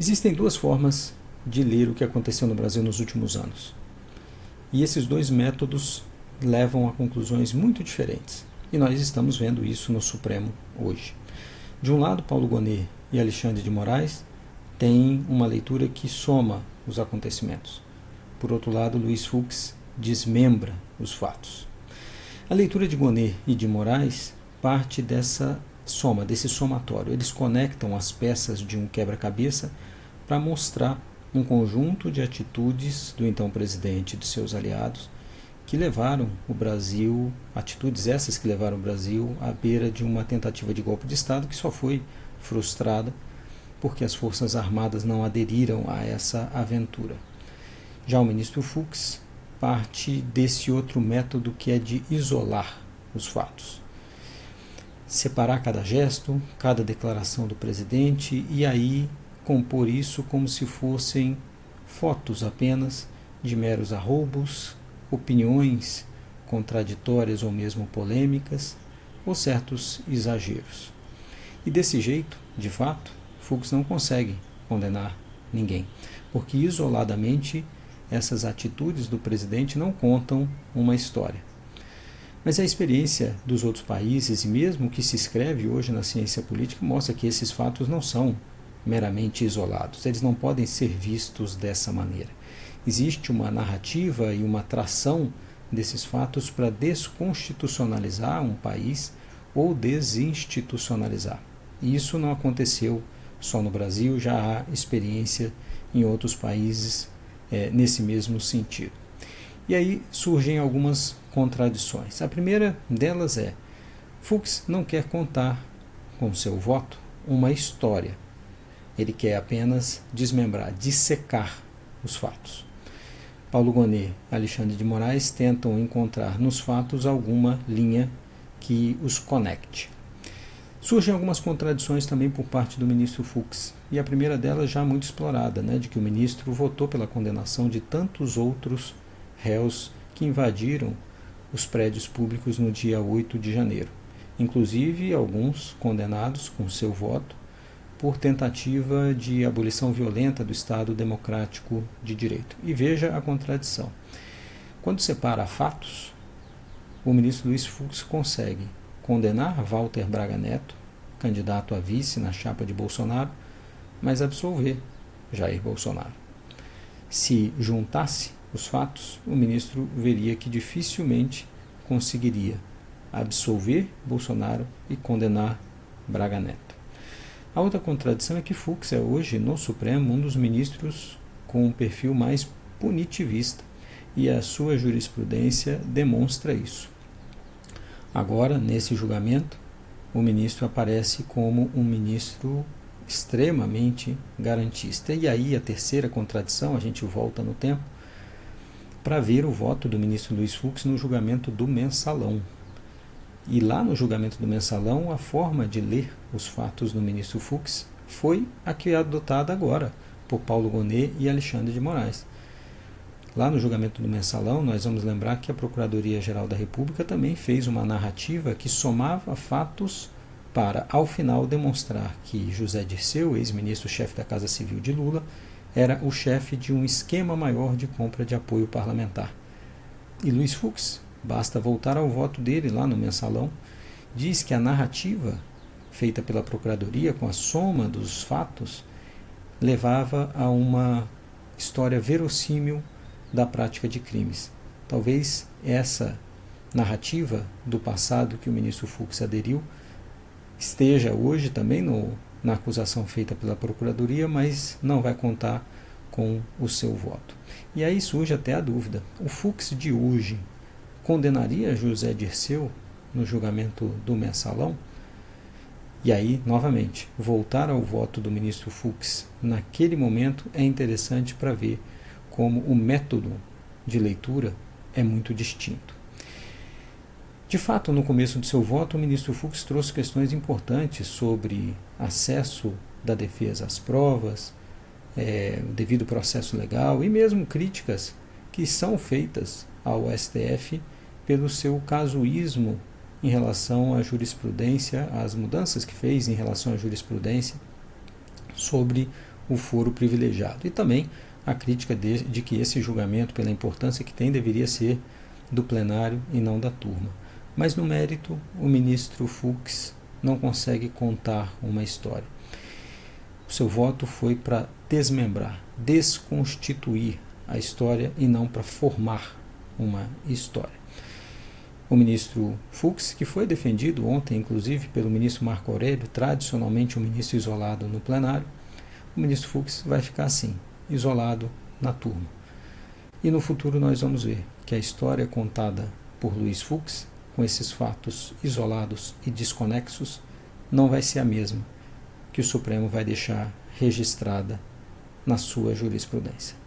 Existem duas formas de ler o que aconteceu no Brasil nos últimos anos. E esses dois métodos levam a conclusões muito diferentes. E nós estamos vendo isso no Supremo hoje. De um lado, Paulo Gonet e Alexandre de Moraes têm uma leitura que soma os acontecimentos. Por outro lado, Luiz Fux desmembra os fatos. A leitura de Gonet e de Moraes parte dessa soma, desse somatório. Eles conectam as peças de um quebra-cabeça para mostrar um conjunto de atitudes do então presidente e de seus aliados que levaram o Brasil, atitudes essas que levaram o Brasil à beira de uma tentativa de golpe de Estado que só foi frustrada porque as Forças Armadas não aderiram a essa aventura. Já o ministro Fux parte desse outro método que é de isolar os fatos. Separar cada gesto, cada declaração do presidente e aí compor isso como se fossem fotos apenas de meros arroubos, opiniões contraditórias ou mesmo polêmicas, ou certos exageros. E desse jeito, de fato, Fux não consegue condenar ninguém, porque isoladamente essas atitudes do presidente não contam uma história. Mas a experiência dos outros países e mesmo o que se escreve hoje na ciência política mostra que esses fatos não são meramente isolados, eles não podem ser vistos dessa maneira. Existe uma narrativa e uma tração desses fatos para desconstitucionalizar um país ou desinstitucionalizar. E isso não aconteceu só no Brasil, já há experiência em outros países nesse mesmo sentido. E aí surgem algumas contradições. A primeira delas é: Fux não quer contar com seu voto uma história. Ele quer apenas desmembrar, dissecar os fatos. Paulo Gonet e Alexandre de Moraes tentam encontrar nos fatos alguma linha que os conecte. Surgem algumas contradições também por parte do ministro Fux, e a primeira delas já muito explorada, de que o ministro votou pela condenação de tantos outros réus que invadiram os prédios públicos no dia 8 de janeiro, inclusive alguns condenados com seu voto por tentativa de abolição violenta do Estado Democrático de Direito. E veja a contradição. Quando separa fatos, o ministro Luiz Fux consegue condenar Walter Braga Neto, candidato a vice na chapa de Bolsonaro, mas absolver Jair Bolsonaro. Se juntasse os fatos, o ministro veria que dificilmente conseguiria absolver Bolsonaro e condenar Braga Neto. A outra contradição é que Fux é hoje, no Supremo, um dos ministros com um perfil mais punitivista, e a sua jurisprudência demonstra isso. Agora, nesse julgamento, o ministro aparece como um ministro extremamente garantista. E aí a terceira contradição, a gente volta no tempo, para ver o voto do ministro Luiz Fux no julgamento do Mensalão. E lá no julgamento do Mensalão, a forma de ler os fatos do ministro Fux foi a que é adotada agora por Paulo Gonet e Alexandre de Moraes. Lá no julgamento do Mensalão, nós vamos lembrar que a Procuradoria-Geral da República também fez uma narrativa que somava fatos para, ao final, demonstrar que José Dirceu, ex-ministro-chefe da Casa Civil de Lula, era o chefe de um esquema maior de compra de apoio parlamentar. E Luiz Fux, basta voltar ao voto dele lá no Mensalão, diz que a narrativa feita pela Procuradoria com a soma dos fatos levava a uma história verossímil da prática de crimes. Talvez essa narrativa do passado que o ministro Fux aderiu esteja hoje também na acusação feita pela Procuradoria, mas não vai contar com o seu voto. E aí surge até a dúvida: o Fux de hoje condenaria José Dirceu no julgamento do Mensalão? E aí, novamente, voltar ao voto do ministro Fux naquele momento é interessante para ver como o método de leitura é muito distinto. De fato, no começo do seu voto, o ministro Fux trouxe questões importantes sobre acesso da defesa às provas, o devido processo legal e mesmo críticas que são feitas ao STF pelo seu casuísmo em relação à jurisprudência, às mudanças que fez em relação à jurisprudência sobre o foro privilegiado. E também a crítica de que esse julgamento, pela importância que tem, deveria ser do plenário e não da turma. Mas no mérito, o ministro Fux não consegue contar uma história. O seu voto foi para desmembrar, desconstituir a história e não para formar uma história. O ministro Fux, que foi defendido ontem, inclusive, pelo ministro Marco Aurélio, tradicionalmente um ministro isolado no plenário, o ministro Fux vai ficar assim, isolado na turma. E no futuro nós vamos ver que a história contada por Luiz Fux, com esses fatos isolados e desconexos, não vai ser a mesma que o Supremo vai deixar registrada na sua jurisprudência.